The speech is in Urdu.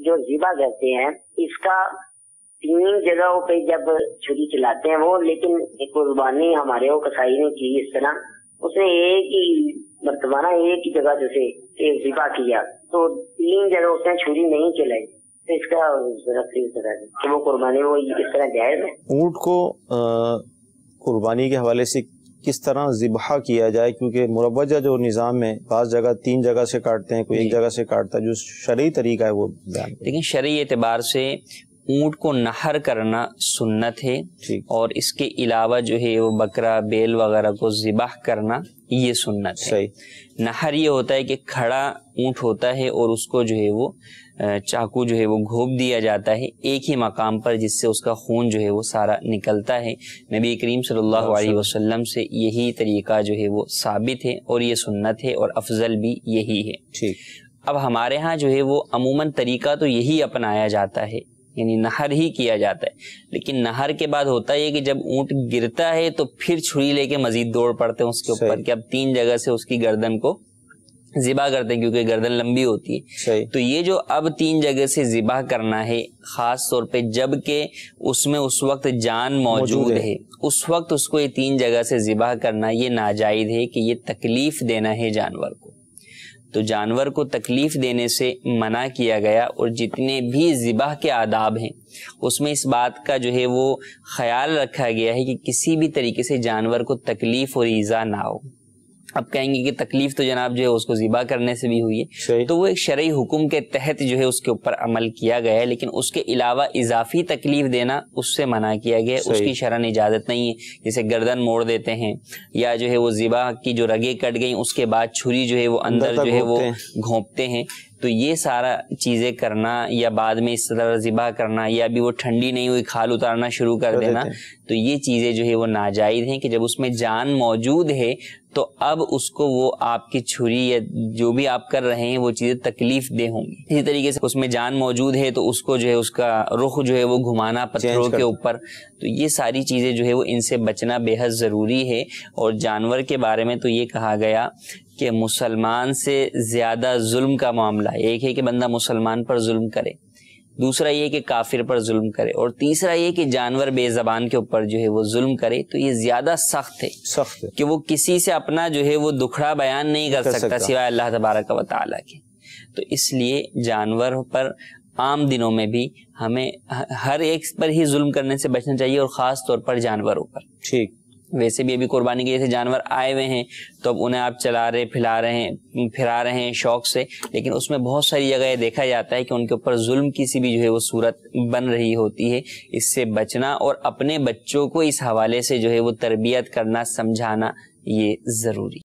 جو ذبح کرتے ہیں اس کا 3 جگہوں پہ جب چھری چلاتے ہیں وہ، لیکن قربانی ہمارے وہ کسائی نے کی اس طرح، اس نے ایک ہی مرتبہ ایک ہی جگہ جیسے ذبح کیا تو 3 جگہ اس نے چھری نہیں چلائی، تو اس کا کہ وہ قربانی وہ اس طرح جائز ہے؟ اونٹ کو قربانی کے حوالے سے کس طرح ذبح کیا جائے، کیونکہ مروجہ جو نظام ہے بعض جگہ 3 جگہ سے کاٹتے ہیں، کوئی ایک جگہ سے کاٹتا ہے، جو شرعی طریقہ ہے وہ بیان۔ لیکن شرعی اعتبار سے اونٹ کو نہر کرنا سنت ہے، اور اس کے علاوہ جو ہے وہ بکرا بیل وغیرہ کو ذبح کرنا یہ سنت ہے۔ نہر یہ ہوتا ہے کہ کھڑا اونٹ ہوتا ہے اور اس کو جو ہے وہ چاقو جو ہے وہ گھوپ دیا جاتا ہے ایک ہی مقام پر، جس سے اس کا خون جو ہے وہ سارا نکلتا ہے۔ نبی کریم صلی اللہ علیہ وسلم سے یہی طریقہ جو ہے وہ ثابت ہے اور یہ سنت ہے اور افضل بھی یہی ہے۔ اب ہمارے ہاں جو ہے وہ عموماً طریقہ تو یہی اپنایا جاتا ہے، یعنی نہر ہی کیا جاتا ہے، لیکن نہر کے بعد ہوتا ہے کہ جب اونٹ گرتا ہے تو پھر چھری لے کے مزید دوڑ پڑتے ہیں اس کے اوپر کہ اب 3 جگہ سے اس کی گردن کو ذبح کرتے ہیں، کیونکہ گردن لمبی ہوتی ہے۔ تو یہ جو اب 3 جگہ سے ذبح کرنا ہے، خاص طور پہ جب کہ اس میں اس وقت جان موجود ہے، اس وقت اس کو یہ 3 جگہ سے ذبح کرنا یہ ناجائز ہے کہ یہ تکلیف دینا ہے جانور کو۔ تو جانور کو تکلیف دینے سے منع کیا گیا، اور جتنے بھی ذبح کے آداب ہیں اس میں اس بات کا جو ہے وہ خیال رکھا گیا ہے کہ کسی بھی طریقے سے جانور کو تکلیف اور ایذا نہ ہو۔ اب کہیں گے کہ تکلیف تو جناب جو ہے اس کو ذبح کرنے سے بھی ہوئی ہے، تو وہ ایک شرعی حکم کے تحت جو ہے اس کے اوپر عمل کیا گیا ہے، لیکن اس کے علاوہ اضافی تکلیف دینا اس سے منع کیا گیا ہے، اس کی شرعاً اجازت نہیں ہے۔ جیسے گردن موڑ دیتے ہیں، یا جو ہے وہ ذبح کی جو رگیں کٹ گئیں اس کے بعد چھری جو ہے وہ اندر جو ہے وہ گھونپتے ہیں، تو یہ سارا چیزیں کرنا، یا بعد میں اس طرح ذبح کرنا، یا بھی وہ ٹھنڈی نہیں ہوئی کھال اتارنا شروع کر دینا، تو یہ چیزیں جو ہے وہ ناجائز ہیں کہ جب اس میں جان موجود ہے تو اب اس کو وہ آپ کی چھری یا جو بھی آپ کر رہے ہیں وہ چیزیں تکلیف دہ ہوں گی۔ اسی طریقے سے اس میں جان موجود ہے تو اس کو جو ہے اس کا رخ جو ہے وہ گھمانا پتھروں کے اوپر، تو یہ ساری چیزیں جو ہے وہ ان سے بچنا بے حد ضروری ہے۔ اور جانور کے بارے میں تو یہ کہا گیا کہ مسلمان سے زیادہ ظلم کا معاملہ ہے، ایک ہے کہ بندہ مسلمان پر ظلم کرے، دوسرا یہ کہ کافر پر ظلم کرے، اور تیسرا یہ کہ جانور بے زبان کے اوپر جو ہے وہ ظلم کرے، تو یہ زیادہ سخت ہے کہ وہ کسی سے اپنا جو ہے وہ دکھڑا بیان نہیں کر سکتا سوائے اللہ تبارک و تعالیٰ کے۔ تو اس لیے جانور پر عام دنوں میں بھی ہمیں ہر ایک پر ہی ظلم کرنے سے بچنا چاہیے، اور خاص طور پر جانوروں پر۔ ویسے بھی ابھی قربانی کے جیسے جانور آئے ہوئے ہیں تو اب انہیں آپ چلا رہے پھرا رہے ہیں شوق سے، لیکن اس میں بہت ساری جگہ یہ دیکھا جاتا ہے کہ ان کے اوپر ظلم کسی بھی جو ہے وہ صورت بن رہی ہوتی ہے۔ اس سے بچنا اور اپنے بچوں کو اس حوالے سے جو ہے وہ تربیت کرنا، سمجھانا یہ ضروری۔